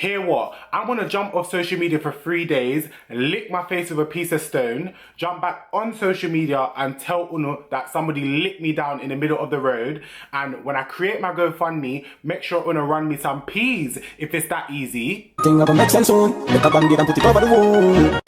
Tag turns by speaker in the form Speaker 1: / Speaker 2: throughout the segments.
Speaker 1: Hear what? I'm gonna jump off social media for 3 days, lick my face with a piece of stone, jump back on social media and tell Uno that somebody licked me down in the middle of the road. And when I create my GoFundMe, make sure Uno run me some peas if it's that easy.
Speaker 2: Thing up and make sense soon. Make a bandit and put it over the wall.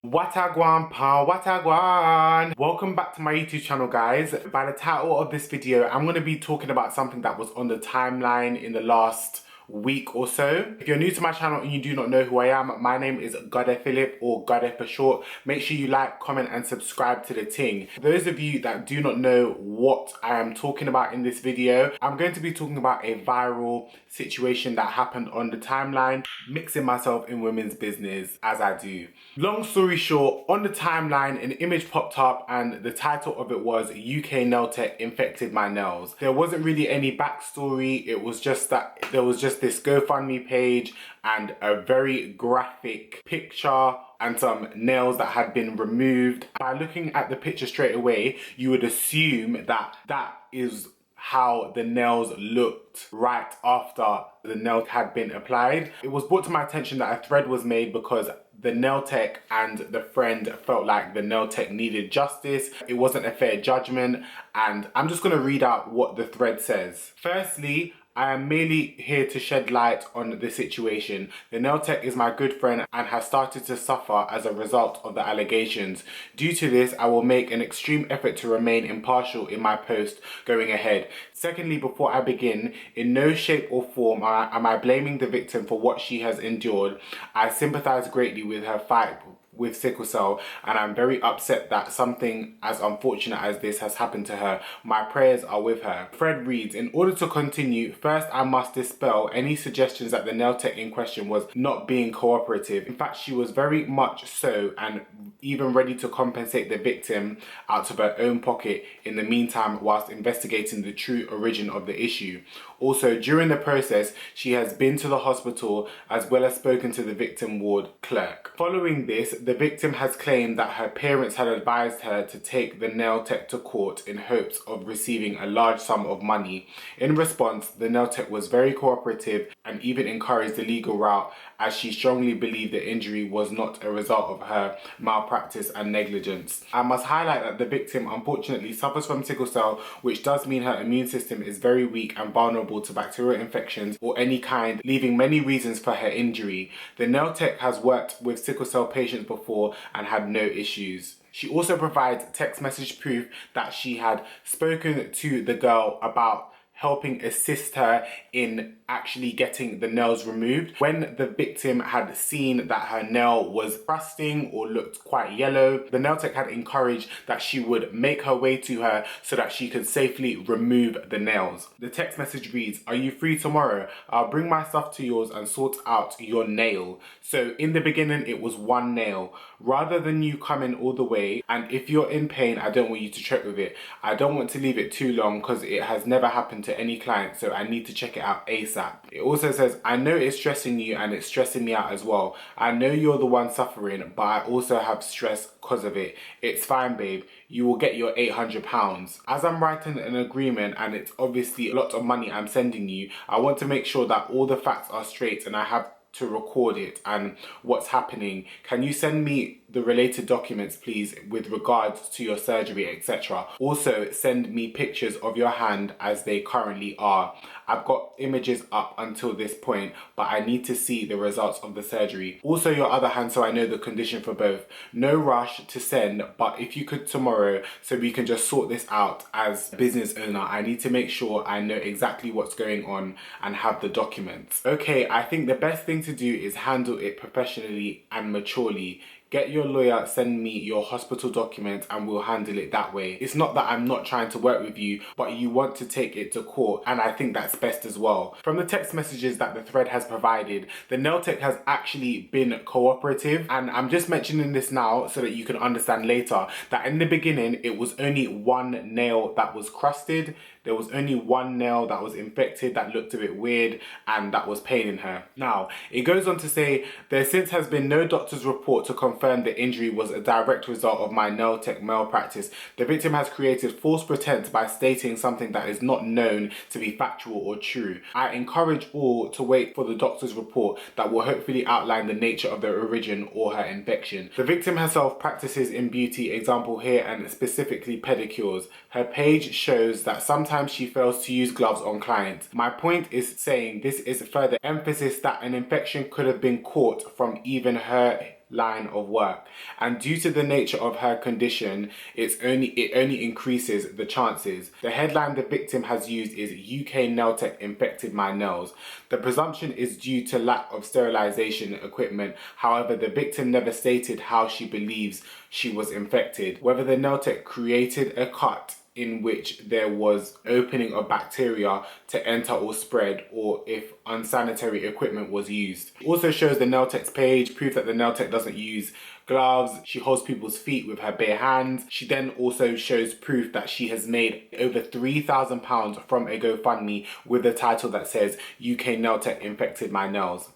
Speaker 1: Watagwan pa, watagwan. Welcome back to my YouTube channel, guys. By the title of this video, I'm going to be talking about something that was on the timeline in the last week or so. If you're new to my channel and you do not know who I am, my name is Phillip, or Gode for short. Make sure you like, comment and subscribe to the ting. For those of you that do not know what I am talking about in this video, I'm going to be talking about a viral situation that happened on the timeline, mixing myself in women's business as I do. Long story short, on the timeline an image popped up and the title of it was UK nail tech infected my nails. There wasn't really any backstory. It was just that there was just this GoFundMe page and a very graphic picture and some nails that had been removed. By looking at the picture straight away, you would assume that that is how the nails looked right after the nail had been applied. It was brought to my attention that a thread was made because the nail tech and the friend felt like the nail tech needed justice. It wasn't a fair judgment, and I'm just going to read out what the thread says. Firstly, I am merely here to shed light on the situation. The nail tech is my good friend and has started to suffer as a result of the allegations. Due to this, I will make an extreme effort to remain impartial in my post going ahead. Secondly, before I begin, in no shape or form am I blaming the victim for what she has endured. I sympathize greatly with her fight with sickle cell, and I'm very upset that something as unfortunate as this has happened to her. My prayers are with her. Fred reads, in order to continue, first I must dispel any suggestions that the nail tech in question was not being cooperative. In fact, she was very much so, and even ready to compensate the victim out of her own pocket in the meantime whilst investigating the true origin of the issue. Also, during the process, she has been to the hospital as well as spoken to the victim ward clerk. Following this, the victim has claimed that her parents had advised her to take the nail tech to court in hopes of receiving a large sum of money. In response, the nail tech was very cooperative and even encouraged the legal route, as she strongly believed the injury was not a result of her malpractice and negligence. I must highlight that the victim unfortunately suffers from sickle cell, which does mean her immune system is very weak and vulnerable to bacterial infections or any kind, leaving many reasons for her injury. The nail tech has worked with sickle cell patients before and had no issues. She also provides text message proof that she had spoken to the girl about helping assist her in actually getting the nails removed. When the victim had seen that her nail was rusting or looked quite yellow, the nail tech had encouraged that she would make her way to her so that she could safely remove the nails. The text message reads, are you free tomorrow? I'll bring my stuff to yours and sort out your nail. So in the beginning, it was one nail. Rather than you coming all the way, and if you're in pain, I don't want you to check with it. I don't want to leave it too long because it has never happened to any client, so I need to check it out ASAP. It also says, I know it's stressing you and it's stressing me out as well. I know you're the one suffering, but I also have stress because of it. It's fine, babe. You will get your £800. As I'm writing an agreement and it's obviously a lot of money I'm sending you, I want to make sure that all the facts are straight and I have to record it and what's happening. Can you send me the related documents, please, with regards to your surgery, etc. Also, send me pictures of your hand as they currently are. I've got images up until this point, but I need to see the results of the surgery. Also, your other hand, so I know the condition for both. No rush to send, but if you could tomorrow, so we can just sort this out as business owner. I need to make sure I know exactly what's going on and have the documents. Okay, I think the best thing to do is handle it professionally and maturely. Get your lawyer, send me your hospital documents and we'll handle it that way. It's not that I'm not trying to work with you, but you want to take it to court, and I think that's best as well. From the text messages that the thread has provided, the nail tech has actually been cooperative, and I'm just mentioning this now so that you can understand later that in the beginning it was only one nail that was crusted. there was only one nail that was infected that looked a bit weird and that was paining her. Now, it goes on to say, there since has been no doctor's report to confirm the injury was a direct result of my nail tech malpractice. The victim has created false pretense by stating something that is not known to be factual or true. I encourage all to wait for the doctor's report that will hopefully outline the nature of the origin or her infection. The victim herself practices in beauty, example here, and specifically pedicures. Her page shows that sometimes she fails to use gloves on clients. My point is saying this is further emphasis that an infection could have been caught from even her line of work, and due to the nature of her condition, it only increases the chances. The headline the victim has used is UK nail tech infected my nails. The presumption is due to lack of sterilization equipment. However, the victim never stated how she believes she was infected, whether the nail tech created a cut in which there was opening of bacteria to enter or spread, or if unsanitary equipment was used. It also shows the nail tech's page, proof that the nail tech doesn't use gloves. She holds people's feet with her bare hands. She then also shows proof that she has made over £3,000 from a GoFundMe with the title that says UK nail tech infected my nails.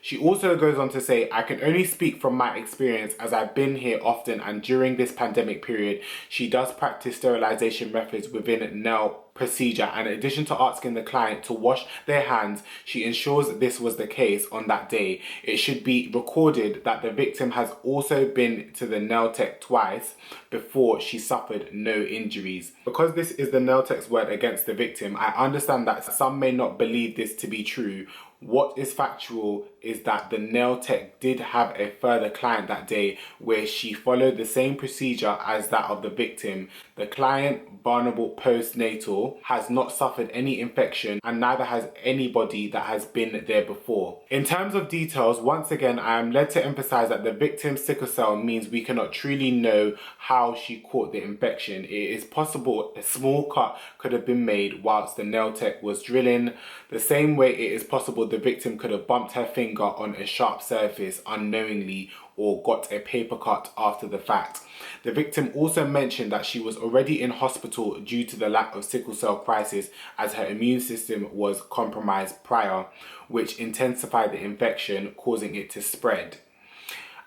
Speaker 1: She also goes on to say, I can only speak from my experience as I've been here often, and during this pandemic period, she does practice sterilization methods within nail procedure, and in addition to asking the client to wash their hands, she ensures this was the case on that day. It should be recorded that the victim has also been to the nail tech twice before she suffered no injuries. Because this is the nail tech's word against the victim, I understand that some may not believe this to be true. What is factual is that the nail tech did have a further client that day where she followed the same procedure as that of the victim. The client, vulnerable postnatal, has not suffered any infection, and neither has anybody that has been there before. In terms of details, once again, I am led to emphasize that the victim's sickle cell means we cannot truly know how she caught the infection. It is possible a small cut could have been made whilst the nail tech was drilling, the same way it is possible the victim could have bumped her finger on a sharp surface unknowingly or got a paper cut after the fact. The victim also mentioned that she was already in hospital due to the lack of sickle cell crisis, as her immune system was compromised prior, which intensified the infection, causing it to spread.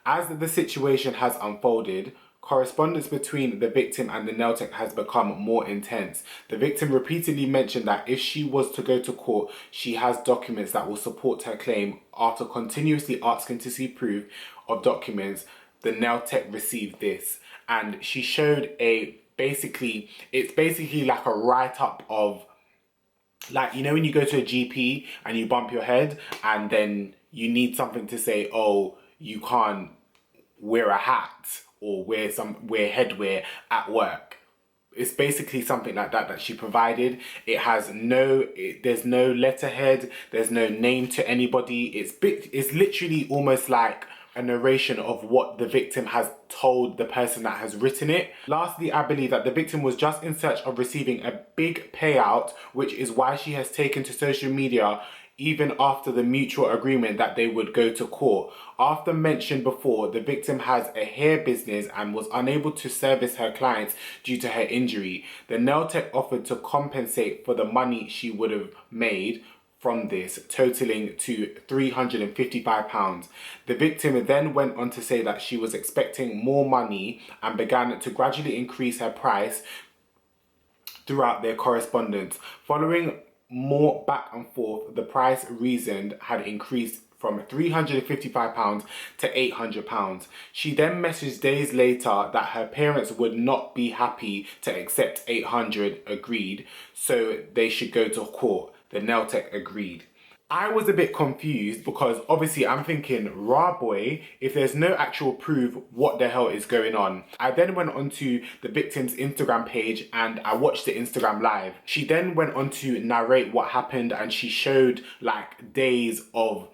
Speaker 1: As the situation has unfolded, correspondence between the victim and the nail tech has become more intense. The victim repeatedly mentioned that if she was to go to court, she has documents that will support her claim. After continuously asking to see proof of documents, the nail tech received this, and she showed it's basically like a write-up of, like, you know when you go to a GP and you bump your head and then you need something to say, oh, you can't wear a hat or wear headwear at work. It's basically something like that she provided. It has there's no letterhead, there's no name to anybody. It's literally almost like a narration of what the victim has told the person that has written it. Lastly, I believe that the victim was just in search of receiving a big payout, which is why she has taken to social media even after the mutual agreement that they would go to court. After mentioned before, the victim has a hair business and was unable to service her clients due to her injury. The nail tech offered to compensate for the money she would have made from this, totaling to £355. The victim then went on to say that she was expecting more money and began to gradually increase her price throughout their correspondence. Following more back and forth, the price reasoned had increased from £355 to £800. She then messaged days later that her parents would not be happy to accept £800 agreed, so they should go to court. The nail tech agreed. I was a bit confused because obviously I'm thinking, rah boy, if there's no actual proof, what the hell is going on? I then went onto the victim's Instagram page and I watched the Instagram live. She then went on to narrate what happened, and she showed like days of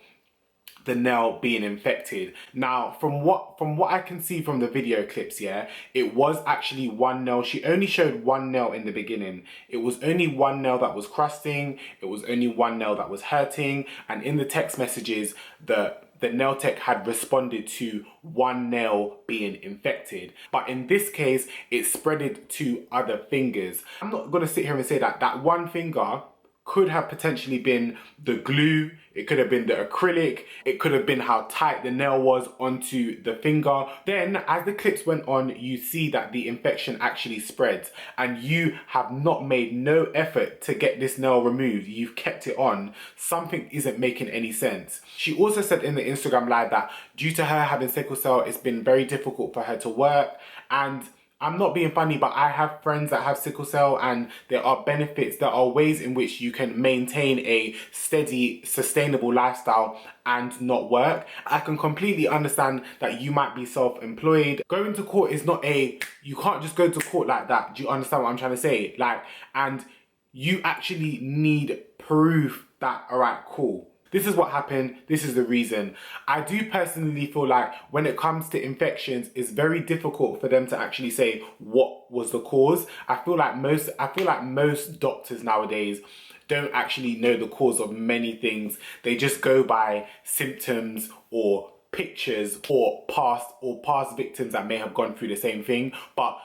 Speaker 1: the nail being infected. Now, from what I can see from the video clips, yeah, it was actually one nail. She only showed one nail in the beginning. It was only one nail that was crusting. It was only one nail that was hurting. And in the text messages, the the nail tech had responded to one nail being infected. But in this case, it spreaded to other fingers. I'm not gonna sit here and say that that one finger could have potentially been the glue, it could have been the acrylic, it could have been how tight the nail was onto the finger. Then as the clips went on, you see that the infection actually spreads, and you have not made no effort to get this nail removed. You've kept it on. Something isn't making any sense. She also said in the Instagram live that due to her having sickle cell, it's been very difficult for her to work. And I'm not being funny, but I have friends that have sickle cell, and there are benefits, there are ways in which you can maintain a steady, sustainable lifestyle and not work. I can completely understand that you might be self-employed. Going to court is not you can't just go to court like that. Do you understand what I'm trying to say? And you actually need proof that, all right, cool, this is what happened, this is the reason. I do personally feel like when it comes to infections, it's very difficult for them to actually say what was the cause. I feel like most doctors nowadays don't actually know the cause of many things. They just go by symptoms or pictures or past victims that may have gone through the same thing. But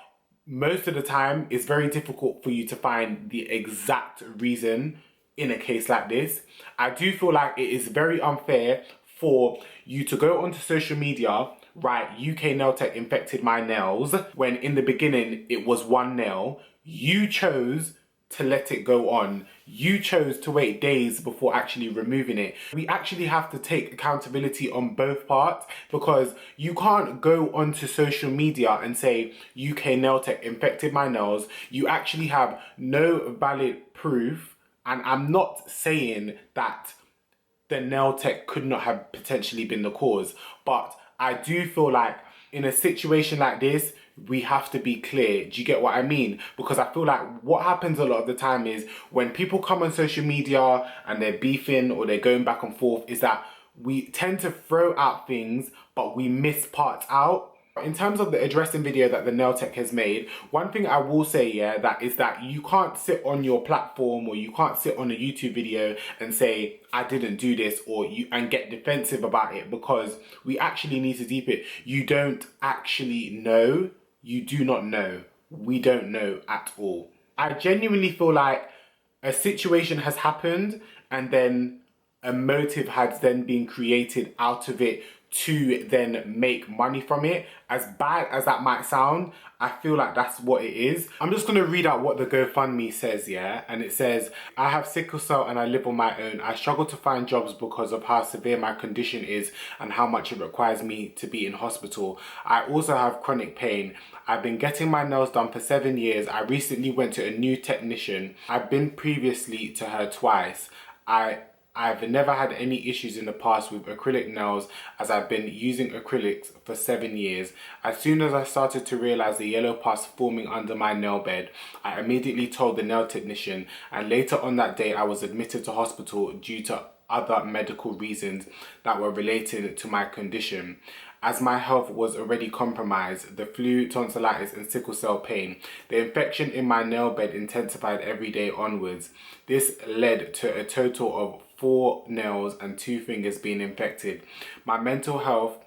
Speaker 1: most of the time, it's very difficult for you to find the exact reason in a case like this. I do feel like it is very unfair for you to go onto social media, write UK nail tech infected my nails, when in the beginning it was one nail. You chose to let it go on. You chose to wait days before actually removing it. We actually have to take accountability on both parts, because you can't go onto social media and say UK nail tech infected my nails. You actually have no valid proof. And I'm not saying that the nail tech could not have potentially been the cause, but I do feel like in a situation like this, we have to be clear. Do you get what I mean? Because I feel like what happens a lot of the time is when people come on social media and they're beefing or they're going back and forth, is that we tend to throw out things, but we miss parts out. In terms of the addressing video that the nail tech has made, one thing I will say, that is that you can't sit on your platform or you can't sit on a YouTube video and say, I didn't do this, and get defensive about it, because we actually need to deep it. You don't actually know. You do not know. We don't know at all. I genuinely feel like a situation has happened and then a motive has then been created out of it to then make money from it. As bad as that might sound, I feel like that's what it is. I'm just gonna read out what the GoFundMe says, and it says, I have sickle cell and I live on my own. I struggle to find jobs because of how severe my condition is and how much it requires me to be in hospital. I also have chronic pain. I've been getting my nails done for 7 years. I recently went to a new technician. I've been previously to her twice. I've never had any issues in the past with acrylic nails, as I've been using acrylics for 7 years. As soon as I started to realize the yellow pus forming under my nail bed, I immediately told the nail technician, and later on that day I was admitted to hospital due to other medical reasons that were related to my condition. As my health was already compromised, the flu, tonsillitis and sickle cell pain, the infection in my nail bed intensified every day onwards. This led to a total of 4 nails and 2 fingers being infected. My mental health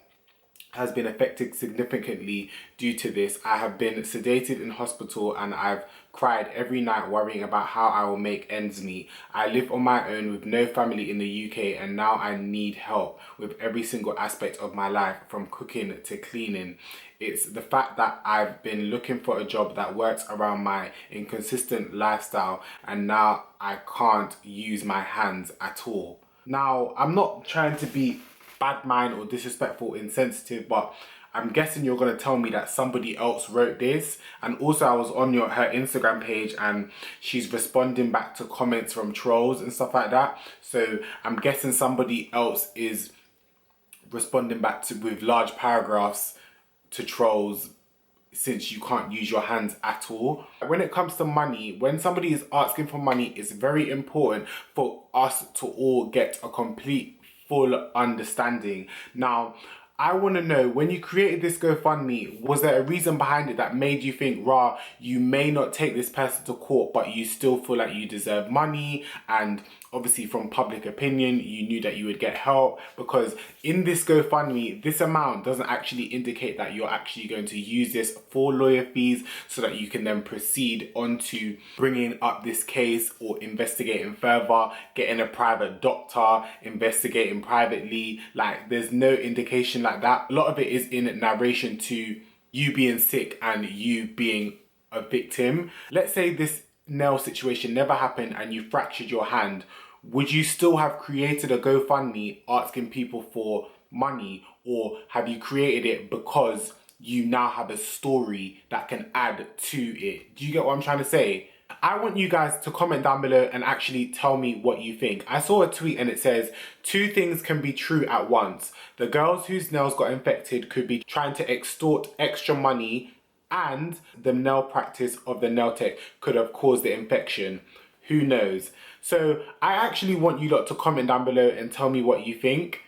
Speaker 1: has been affected significantly due to this. I have been sedated in hospital and I've cried every night worrying about how I will make ends meet. I live on my own with no family in the UK, and now I need help with every single aspect of my life, from cooking to cleaning. It's the fact that I've been looking for a job that works around my inconsistent lifestyle, and now I can't use my hands at all. Now, I'm not trying to be bad mind or disrespectful, insensitive, but I'm guessing you're going to tell me that somebody else wrote this. And also I was on her Instagram page and she's responding back to comments from trolls and stuff like that. So I'm guessing somebody else is responding back with large paragraphs to trolls, since you can't use your hands at all. When it comes to money, when somebody is asking for money, it's very important for us to all get a complete full understanding. Now, I want to know, when you created this GoFundMe, was there a reason behind it that made you think, rah, you may not take this person to court, but you still feel like you deserve money, and obviously from public opinion, you knew that you would get help? Because in this GoFundMe, this amount doesn't actually indicate that you're actually going to use this for lawyer fees so that you can then proceed on to bringing up this case or investigating further, getting a private doctor, investigating privately. Like, there's no indication like that. A lot of it is in narration to you being sick and you being a victim. Let's say this nail situation never happened and you fractured your hand. Would you still have created a GoFundMe asking people for money, or have you created it because you now have a story that can add to it? Do you get what I'm trying to say? I want you guys to comment down below and actually tell me what you think. I saw a tweet and it says, 2 things can be true at once. The girls whose nails got infected could be trying to extort extra money, and the nail practice of the nail tech could have caused the infection. Who knows? So I actually want you lot to comment down below and tell me what you think,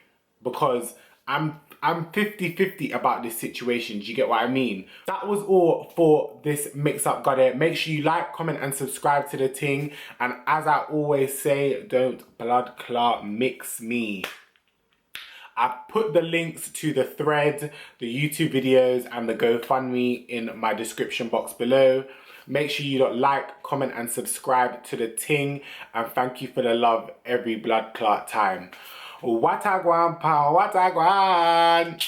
Speaker 1: because I'm 50-50 about this situation. Do you get what I mean? That was all for this mix up, got it? Make sure you like, comment and subscribe to the ting. And as I always say, don't blood clot mix me. I put the links to the thread, the YouTube videos and the GoFundMe in my description box below. Make sure you like, comment and subscribe to the ting, and thank you for the love every blood clot time. Watagwan, pa, watagwan.